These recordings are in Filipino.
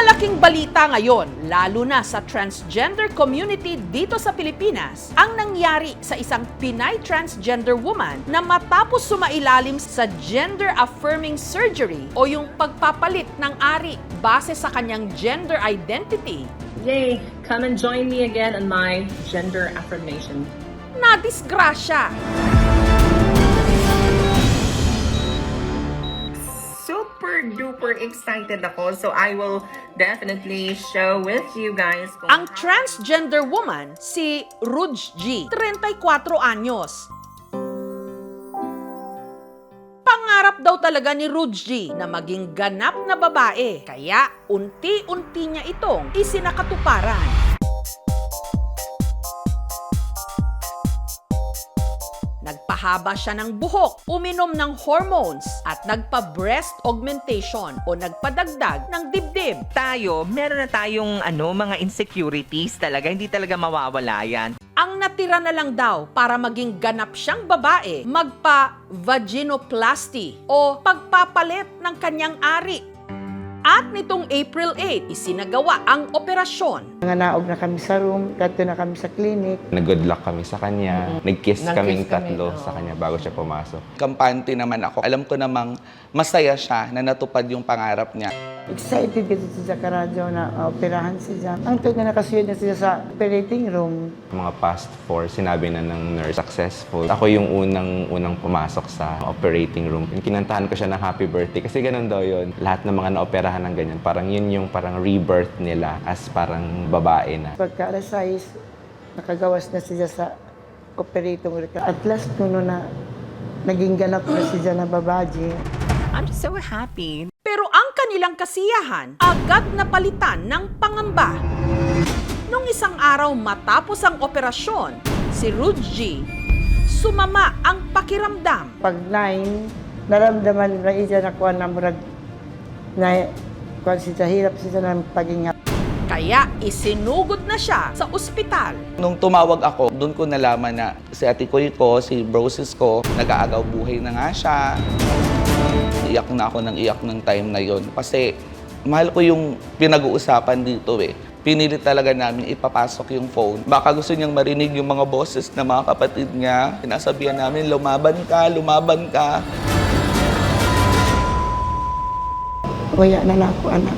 Malaking balita ngayon, lalo na sa transgender community dito sa Pilipinas, ang nangyari sa isang Pinay transgender woman na matapos sumailalim sa gender-affirming surgery o yung pagpapalit ng ari base sa kanyang gender identity, Yay! Come and join me again on my gender affirmation. nadisgrasya. Super duper excited ako, so I will definitely show with you guys. Ang transgender woman, si Rudge G, 34 anyos. Pangarap daw talaga ni Rudge G na maging ganap na babae, kaya unti-unti niya itong isinakatuparan. Nagpahaba siya ng buhok, uminom ng hormones, at nagpa-breast augmentation o nagpadagdag ng dibdib. Tayo, meron na tayong mga insecurities talaga, hindi talaga mawawala yan. Ang natira na lang daw para maging ganap siyang babae, magpa-vaginoplasty o pagpapalit ng kanyang ari. At nitong April 8, isinagawa ang operasyon. Naog na kami sa room, dato na kami sa clinic. Nag-good luck kami sa kanya. Nag-kiss kaming tatlo sa kanya bago siya pumasok. Kampante naman ako. Alam ko namang masaya siya na natupad yung pangarap niya. Excited kasi siya karadyo na operahan siya. Ang tuwag na nakasuyod na siya sa operating room. Mga past 4, sinabi na ng nurse, successful. Ako yung unang pumasok sa operating room. Kinantahan ko siya ng happy birthday kasi ganun daw yun. Lahat ng mga naoperahan ng ganyan, parang yun yung parang rebirth nila as parang babae na. Pagka alas 6, nakagawas na siya sa operating room. At last, nuno na naging ganap na siya na babaji. I'm so happy. Pero ang kanilang kasiyahan, agad na palitan ng pangamba. Nung isang araw matapos ang operasyon, si Rudge G, sumama ang pakiramdam. Pag 9, naramdaman na siya na kuha na murag na kuha siya, hirap siya ng paghinga. Kaya isinugod na siya sa ospital. Nung tumawag ako, doon ko nalaman na si ate ko, si brosis ko, nag-aagaw buhay na nga siya. Iyak na ako ng iyak ng time na yon kasi mahal ko yung pinag-uusapan dito eh. Pinilit talaga namin ipapasok yung phone. Baka gusto niyang marinig yung mga boses ng mga kapatid niya. Sinasabihan namin, lumaban ka, lumaban ka. Waya na ako, anak.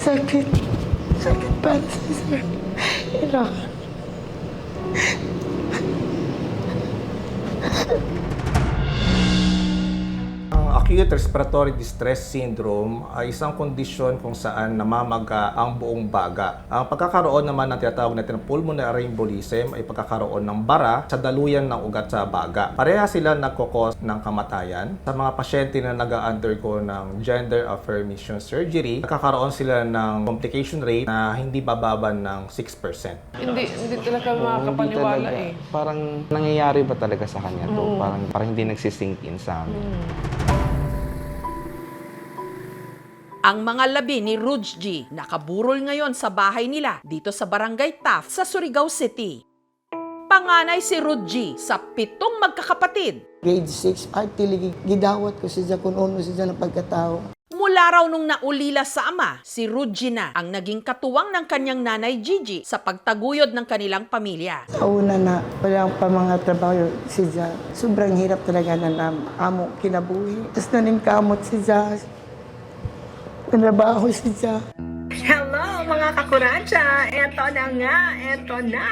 Sakit. Sakit para sa sir. Hirap. Ang acute respiratory distress syndrome ay isang kondisyon kung saan namamaga ang buong baga. Ang pagkakaroon naman ng tinatawag natin na pulmonary embolism ay pagkakaroon ng bara sa daluyan ng ugat sa baga. Pareha sila nagkukos ng kamatayan. Sa mga pasyente na nag-undergo ng gender affirmation surgery, nagkakaroon sila ng complication rate na hindi bababa ng 6%. Hindi talaga makakapaniwala eh. Parang nangyayari ba talaga sa kanya to? Parang hindi nagsisink in sa amin. Ang mga labi ni Rudge G nakaburol ngayon sa bahay nila dito sa Barangay Taft sa Surigao City. Panganay si Rudge G sa 7 magkakapatid. Grade 6, ay tiligi. Gidawat ko siya kung ano siya ng pagkatao. Mula raw nung naulila sa ama, si Rudge na ang naging katuwang ng kanyang nanay Gigi sa pagtaguyod ng kanilang pamilya. Sa una na walang pa mga trabaho siya. Sobrang hirap talaga na amo kinabuhi. Tapos nanim kamot siya. Trabaho siya. Hello mga kakuransya! Eto na nga! Eto na!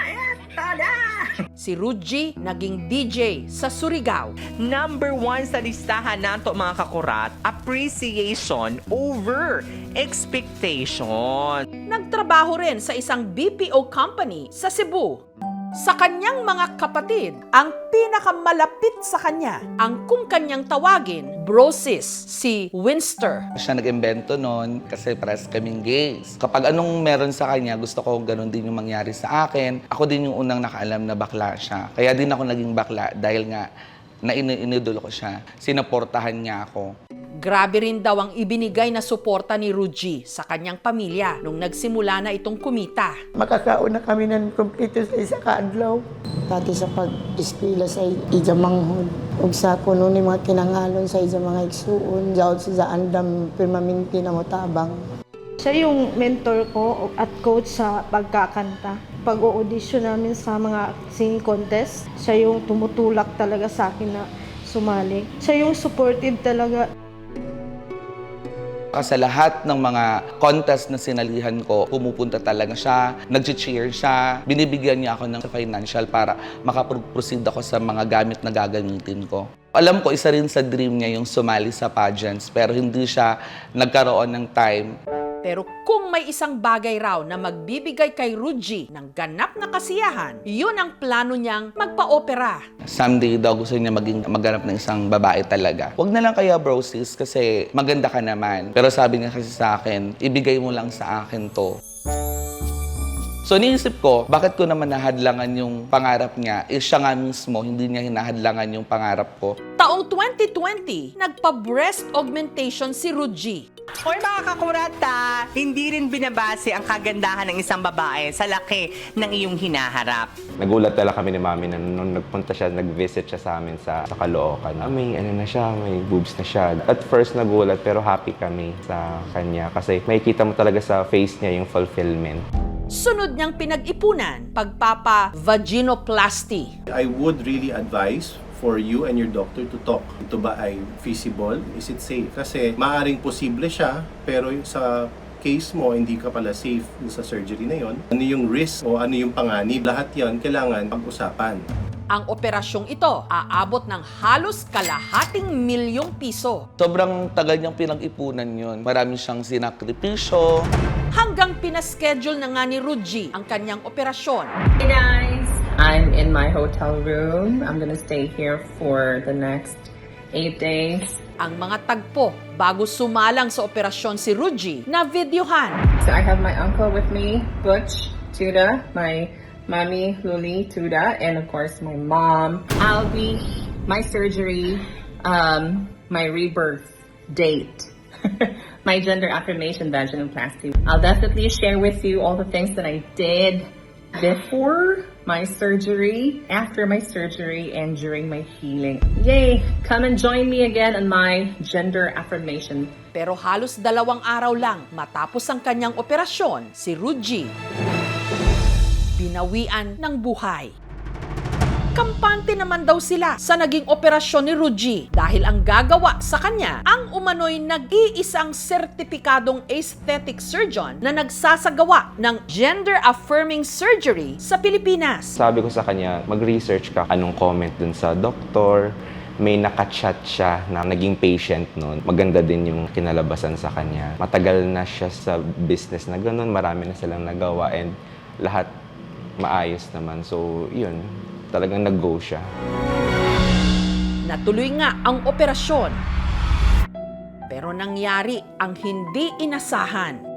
Si Rudge naging DJ sa Surigao. Number 1 sa listahan nato mga kakurat, appreciation over expectation. Nagtrabaho rin sa isang BPO company sa Cebu. Sa kanyang mga kapatid, ang pinakamalapit sa kanya, ang kung kanyang tawagin, brosis, si Winster. Siya nag-imbento noon kasi pares kaming gays. Kapag anong meron sa kanya, gusto ko ganun din yung mangyari sa akin. Ako din yung unang nakaalam na bakla siya. Kaya din ako naging bakla dahil nga na inidolo ko siya. Sinaportahan niya ako. Grabe rin daw ang ibinigay na suporta ni Ruji sa kanyang pamilya nung nagsimula na itong kumita. Makakaon na kami ng kompleto sa isa kaadlaw. Dati sa pag-eskwela sa ija manghod. Ug sa kuno ni mga kinangalon sa ija mga igsuon, jawd sa andam permanente na motabang. Siya yung mentor ko at coach sa pagkakanta. Pag-audition namin sa mga singing contest, siya yung tumutulak talaga sa akin na sumali. Siya yung supportive talaga. Sa lahat ng mga contest na sinalihan ko, pumupunta talaga siya, nag-cheer siya, binibigyan niya ako ng financial para makaproceed ako sa mga gamit na gagamitin ko. Alam ko, isa rin sa dream niya yung sumali sa pageants, pero hindi siya nagkaroon ng time. Pero kung may isang bagay raw na magbibigay kay Ruji ng ganap na kasiyahan, yun ang plano niyang magpa-opera. Someday daw gusto niya maghanap ng isang babae talaga. Huwag na lang kaya bro sis kasi maganda ka naman. Pero sabi niya kasi sa akin, ibigay mo lang sa akin to. So niisip ko, bakit ko naman nahadlangan yung pangarap niya? Siya nga mismo, hindi niya hinahadlangan yung pangarap ko. Taong 2020, nagpa-breast augmentation si Ruji. Hoy mga kakurata, hindi rin binabase ang kagandahan ng isang babae sa laki ng iyong hinaharap. Nagulat talaga kami ni Mami na nung nagpunta siya, nag-visit siya sa amin sa Caloocan. May ano na siya, may boobs na siya. At first nagulat pero happy kami sa kanya kasi makikita mo talaga sa face niya yung fulfillment. Sunod niyang pinag-ipunan, pagpapa-vaginoplasty. I would really advise for you and your doctor to talk. Ito ba ay feasible? Is it safe? Kasi maaring posible siya, pero sa case mo, hindi ka pala safe sa surgery na yon. Ano yung risk o ano yung panganib? Lahat yon kailangan pag-usapan. Ang operasyong ito aabot ng halos ₱250,000. Sobrang tagal niyang pinag-ipunan yun. Marami siyang sinakripisyo. Hanggang pinaschedule na nga ni Ruji ang kanyang operasyon. Hey guys, I'm in my hotel room. I'm gonna stay here for the next 8 days. Ang mga tagpo bago sumalang sa operasyon si Ruji na videohan. So I have my uncle with me, Butch Tuda, my mommy, Luli Tuda, and of course my mom. I'll be, my surgery, my rebirth date. My gender affirmation vaginoplasty. I'll definitely share with you all the things that I did before my surgery, after my surgery, and during my healing. Yay! Come and join me again on my gender affirmation. Pero halos 2 araw lang matapos ang kanyang operasyon, si Ruji binawian ng buhay. Kampante naman daw sila sa naging operasyon ni Ruji dahil ang gagawa sa kanya ang umano'y nag-iisang sertipikadong aesthetic surgeon na nagsasagawa ng gender-affirming surgery sa Pilipinas. Sabi ko sa kanya, mag-research ka anong comment dun sa doktor. May nakachat siya na naging patient noon. Maganda din yung kinalabasan sa kanya. Matagal na siya sa business na ganun. Marami na silang nagawa and lahat maayos naman. So, yun. Talagang nag-go siya. Natuloy nga ang operasyon. Pero nangyari ang hindi inasahan.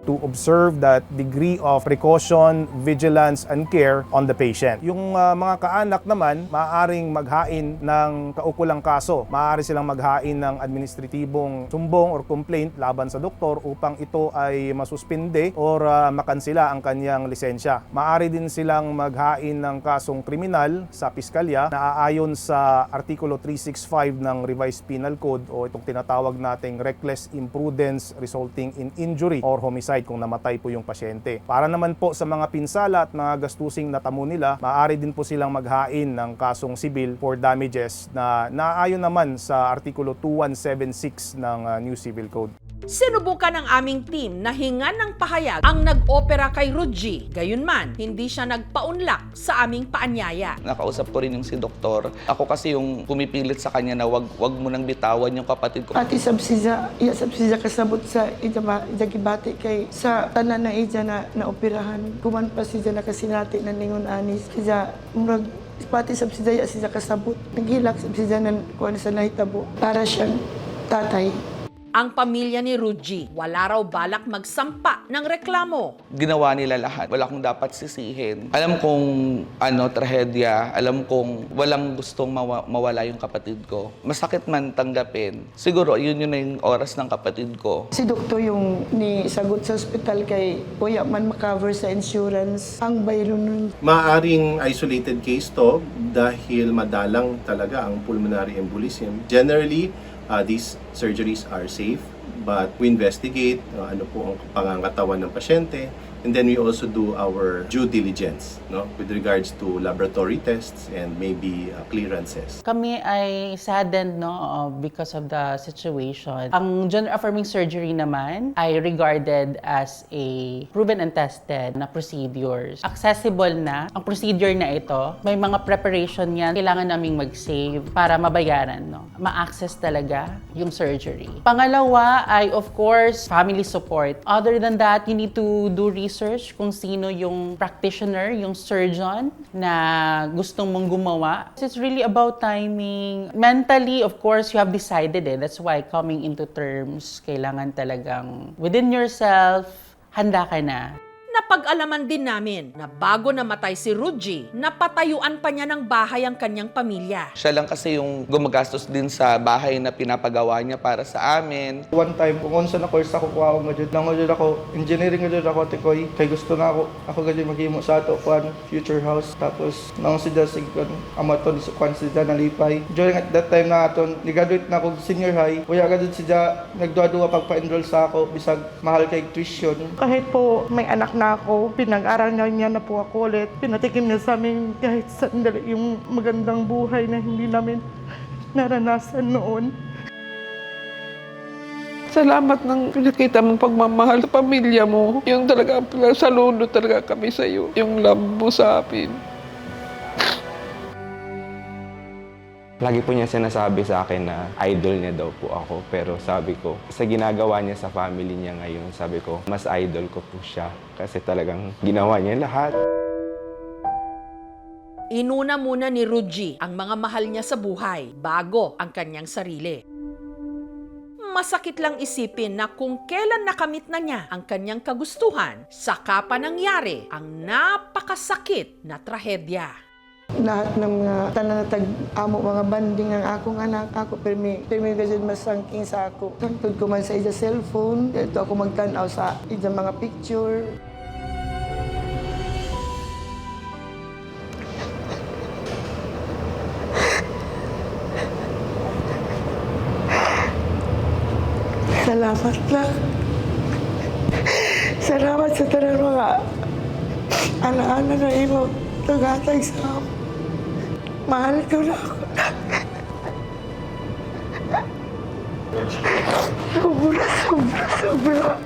To observe that degree of precaution, vigilance, and care on the patient. Yung mga kaanak naman, maaaring maghain ng kaukulang kaso. Maaari silang maghain ng administratibong sumbong or complaint laban sa doktor upang ito ay masuspinde or makansila ang kanyang lisensya. Maaari din silang maghain ng kasong kriminal sa piskalya na aayon sa Artikulo 365 ng Revised Penal Code o itong tinatawag nating reckless imprudence resulting in injury or homicide kung namatay po yung pasyente. Para naman po sa mga pinsala at mga gastusing natamo nila, maaari din po silang maghain ng kasong sibil for damages na naayon naman sa Artikulo 2176 ng New Civil Code. Sinubukan ng aming team na hingan ng pahayag ang nag-opera kay Ruji. Gayunman, hindi siya nagpaunlak sa aming paanyaya. Nakausap ko rin yung si doktor. Ako kasi yung pumipilit sa kanya na wag mo nang bitawan yung kapatid ko. Pati sabsiza kasabot sa ijagibati kay sa tanan na ija na naoperahan. Kuman pa siya nakasinati na ningon anis. Siya murag pati sabsiza siya kasabot. Naghilak sabsiza na kuan sa nahitabo para siyang tatay. Ang pamilya ni Ruji, wala raw balak magsampa ng reklamo. Ginawa nila lahat. Wala akong dapat sisihin. Alam kong trahedya. Alam kong walang gustong mawala yung kapatid ko. Masakit man tanggapin. Siguro, yun na yung oras ng kapatid ko. Si doktor yung ni sagot sa ospital kay kuya man makover sa insurance. Ang bayro nun. Maaring isolated case to dahil madalang talaga ang pulmonary embolism. Generally, these surgeries are safe, but we investigate ano po ang pangangatawan ng pasyente, and then we also do our due diligence, no, with regards to laboratory tests and maybe clearances. Kami ay saddened, no, because of the situation. Ang gender-affirming surgery naman ay regarded as a proven and tested na procedures. Accessible na ang procedure na ito. May mga preparation yan. Kailangan naming mag-save para mabayaran, no. Ma-access talaga yung surgery. Pangalawa ay, of course, family support. Other than that, you need to do research kung sino yung practitioner, yung surgeon na gustong mong gumawa. It's really about timing. Mentally, of course, you have decided That's why coming into terms, kailangan talagang within yourself, handa ka na. Napag-alaman din namin na bago namatay si Ruji, napatayuan pa niya ng bahay ang kanyang pamilya. Siya lang kasi yung gumagastos din sa bahay na pinapagawa niya para sa amin. One time, kung unsa na course ako kuha ako nga jud ako, engineering nga jud ako tikoy. Kay gusto na ako gadi maghimo sa ato kuan future house. Tapos nang si Dasig kun amaton sa kuan si nalipay. During at that time na aton, ni-graduate na ako senior high. Kuya gad siya nagduwa-duwa pagpa-enroll sa ako bisag mahal kay tuition. Kahit po may anak na ako, pinag-aral niya na po ako ulit. Pinatikim niya sa amin kahit sandali yung magandang buhay na hindi namin naranasan noon. Salamat ng pinakita mong pagmamahal sa pamilya mo. Yung talaga, saludo talaga kami sa iyo. Yung love mo sa amin. Lagi po niya sinasabi sa akin na idol niya daw po ako. Pero sabi ko, sa ginagawa niya sa family niya ngayon, sabi ko, mas idol ko po siya. Kasi talagang ginawa niya lahat. Inuna muna ni Ruji ang mga mahal niya sa buhay bago ang kanyang sarili. Masakit lang isipin na kung kailan nakamit na niya ang kanyang kagustuhan, saka pa nangyari ang napakasakit na trahedya. Lahat ng mga tananatag amo mga banding ang akong anak ako permi gazid masangking sa ako. Tungtod ko man sa ija cellphone, dito ako magtanaw sa ija mga picture. Salamat lang. Salamat sa tanan mga ana-ana na imo tugatag sa ako. Mahal ko na ako. Sobra.